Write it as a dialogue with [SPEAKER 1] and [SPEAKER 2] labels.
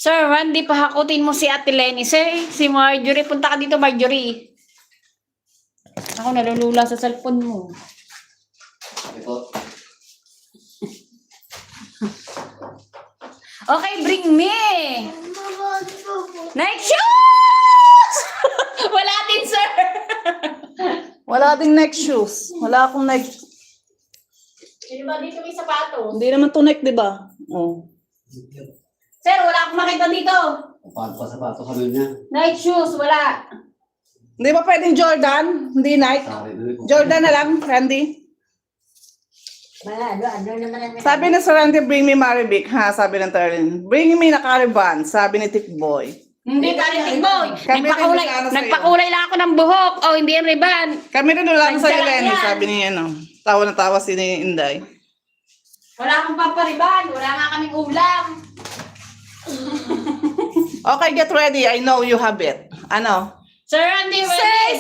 [SPEAKER 1] Sir Randy, pahakutin mo si Ate Lenny. Sir, si Marjorie. Punta ka dito, Marjorie. Ako nalulula sa cellphone mo.
[SPEAKER 2] Ito.
[SPEAKER 1] Okay, bring me. Nike shoes! Wala din, sir.
[SPEAKER 3] Wala ding neck shoes. Wala akong neck.
[SPEAKER 1] Di ba dito may sapatos?
[SPEAKER 3] Hindi naman to neck, di ba? Oh.
[SPEAKER 1] Sir, wala akong makita dito.
[SPEAKER 2] Paano pa sapato kami niya?
[SPEAKER 1] Nike shoes, wala.
[SPEAKER 3] Hindi ba pwedeng Jordan? Hindi Nike?
[SPEAKER 2] Sorry, dali ko.
[SPEAKER 3] Jordan na lang, Randy.
[SPEAKER 1] Wala, ano naman ang...
[SPEAKER 3] Sabi na sa Randy, bring me Marivic, ha? Sabi ng Terlin. Bring me na Caravan, sabi ni Tikboy.
[SPEAKER 1] Hindi ka rin boy.
[SPEAKER 3] Kami rin nagkano sa'yo.
[SPEAKER 1] Nagpakulay lang ako ng buhok. O, hindi yung riban.
[SPEAKER 3] Kami rin wala sa
[SPEAKER 1] Nandiyan
[SPEAKER 3] Lenny,
[SPEAKER 1] yan.
[SPEAKER 3] sabi ni ano. Tawa na tawa si Inday.
[SPEAKER 1] Wala akong papariban. Wala nga kaming ulam.
[SPEAKER 3] Okay, get ready. I know you have it. Ano?
[SPEAKER 1] Sir Randy,
[SPEAKER 3] Say